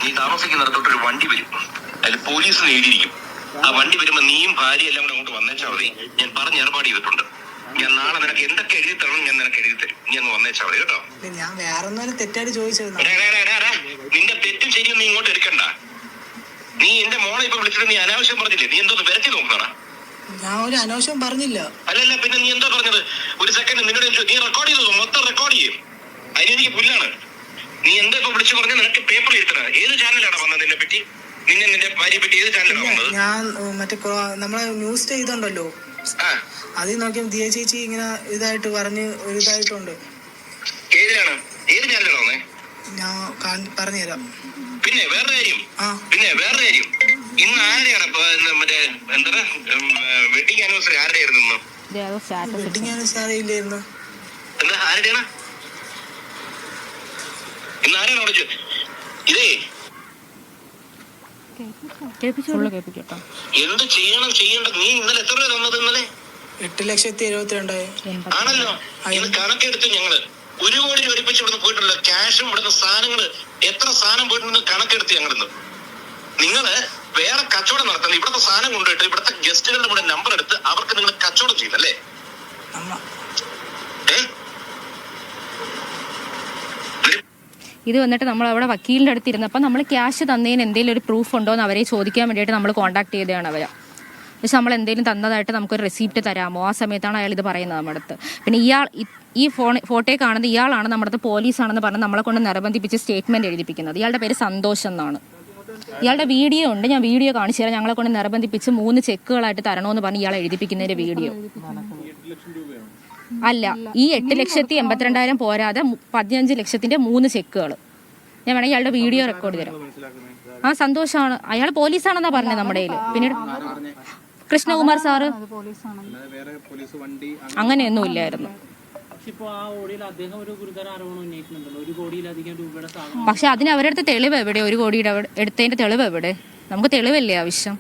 നീ താമസിക്കുന്നിടത്തോട്ടൊരു വണ്ടി വരും, അതിൽ പോലീസിന് എഴുതിയിരിക്കും. ആ വണ്ടി വരുമ്പോ നീയും ഭാര്യ എല്ലാം കൂടെ അങ്ങോട്ട് വന്നേച്ചാൽ മതി. ഞാൻ പറഞ്ഞ് ഏർപ്പാട് ചെയ്തിട്ടുണ്ട്. ഞാൻ നാളെ നിനക്ക് എന്തൊക്കെ എഴുതി തരണം ഞാൻ നിനക്ക് എഴുതി തരും. നീ അങ്ങ് വന്നേച്ചാൽ മതി കേട്ടോ. ഞാൻ വേറെ തെറ്റായിട്ട് ചോദിച്ചത്. നിന്റെ തെറ്റും ശരിയും നീ ഇങ്ങോട്ട് എടുക്കണ്ട. നീ എന്റെ മോളെ ഇപ്പൊ വിളിച്ചിട്ട് നീ അനാവശ്യം പറഞ്ഞില്ലേ? നീ എന്തോ വരത്തി നോക്കണ? ഞാൻ ഒരു അനാവശ്യം പറഞ്ഞില്ല. അല്ലല്ല, പിന്നെ നീ എന്താ പറഞ്ഞത്? ഒരു സെക്കൻഡ് നിന്നോട് നീ റെക്കോർഡ് ചെയ്തോ? മൊത്തം റെക്കോർഡ് ചെയ്യും. അതിനെനിക്ക് പുല്ലാണ്. നീ എന്താ ഇപ്പൊ വിളിച്ചു പറഞ്ഞ? നിനക്ക് പേപ്പർ എഴുതണ ഏത് ചാനലാണ് വന്നത്? നിന്നെ പറ്റി നിന്റെ ഭാര്യയെ പറ്റി ഏത് ചാനലാണ് വന്നത്? ഞാൻ മറ്റേ നമ്മളെ ന്യൂസ് ചെയ്തുണ്ടല്ലോ, അതിൽ നോക്കിയാൽ ദിയ ചേച്ചി ഇങ്ങനെ ഇതായിട്ട് പറഞ്ഞ് ഒരു ഇതായിട്ടുണ്ട്. ഏതിലാണ്? ഏത് ചാനലാണ് വന്നേ? ഞാൻ പറഞ്ഞുതരാം. പിന്നെ വേറെ കാര്യം, ഇന്ന് ആരുടെയാണ് മറ്റേ എന്താ വെഡിങ് ആനിവേഴ്സറി? ആരുടെ ആയിരുന്നു ഇന്ന്? വെഡിങ് ആനിവേഴ്സറി ഇല്ലായിരുന്നു. എന്താ ആരുടെയാണ് ഇന്ന്? ആരാണ് വിളിച്ചു? ഇതേ എന്ത് ചെയ്യേണ്ടത്? നീ ഇന്നലെ എത്ര രൂപ തന്നത്? ഇന്നലെ 8,72,000 ആണല്ലോ. ഇന്ന് കണക്കെടുത്ത് ഞങ്ങള് 1 കോടി ഒരുമിച്ച് ഇവിടുന്ന് പോയിട്ടുള്ള ക്യാഷും ഇവിടുന്ന് സാധനങ്ങള് എത്ര സാധനം പോയിട്ടുണ്ടെന്ന് കണക്കെടുത്ത് ഞങ്ങളിന്ന്. നിങ്ങള് വേറെ കച്ചവടം നടത്തുന്നത് ഇവിടുത്തെ സാധനം കൊണ്ടുപോയിട്ട് ഇവിടുത്തെ ഗസ്റ്റുകളുടെ കൂടെ നമ്പർ എടുത്ത് അവർക്ക് നിങ്ങൾ കച്ചവടം ചെയ്തല്ലേ? ഇത് വന്നിട്ട് നമ്മൾ അവിടെ വക്കീലിൻ്റെ അടുത്ത് ഇരുന്നപ്പോൾ നമ്മൾ ക്യാഷ് തന്നതിന് എന്തെങ്കിലും ഒരു പ്രൂഫ് ഉണ്ടോ എന്ന് അവരെ ചോദിക്കാൻ വേണ്ടിയിട്ട് നമ്മൾ കോൺടാക്ട് ചെയ്തതാണ് അവരെ. പക്ഷെ നമ്മൾ എന്തെങ്കിലും തന്നതായിട്ട് നമുക്കൊരു റെസിപ്റ്റ് തരാമോ? ആ സമയത്താണ് അയാൾ ഇത് പറയുന്നത് നമ്മുടെ അടുത്ത്. പിന്നെ ഈ ഫോട്ടോയിൽ കാണുന്നത് ഇയാളാണ് നമ്മുടെ അടുത്ത് പോലീസാണെന്ന് പറഞ്ഞ് നമ്മളെ കൊണ്ട് നിർബന്ധിപ്പിച്ച് സ്റ്റേറ്റ്മെൻറ്റ് എഴുതിപ്പിക്കുന്നത്. ഇയാളുടെ പേര് സന്തോഷ് എന്നാണ്. ഇയാളുടെ വീഡിയോ ഉണ്ട്, ഞാൻ വീഡിയോ കാണിച്ചു തരാം. ഞങ്ങളെ കൊണ്ട് നിർബന്ധിപ്പിച്ച് 3 ചെക്കുകളായിട്ട് തരണമെന്ന് പറഞ്ഞ് ഇയാളെ എഴുതിപ്പിക്കുന്നതിൻ്റെ വീഡിയോ. അല്ല, ഈ 8,82,000 പോരാതെ 15 ലക്ഷത്തിന്റെ 3 ചെക്കുകൾ. ഞാൻ വേണമെങ്കിൽ അയാളുടെ വീഡിയോ റെക്കോർഡ് തരാം. ആ സന്തോഷമാണ്, അയാൾ പോലീസാണെന്നാ പറഞ്ഞത് നമ്മുടെ കയ്യിൽ. പിന്നീട് കൃഷ്ണകുമാർ സാറ് അങ്ങനെയൊന്നും ഇല്ലായിരുന്നു. പക്ഷെ അതിന് അവരുടെ അടുത്ത് തെളിവ് എവിടെ? 1 കോടിയുടെ എടുത്തതിന്റെ തെളിവ് എവിടെ? നമുക്ക് തെളിവല്ലേ ആവശ്യം.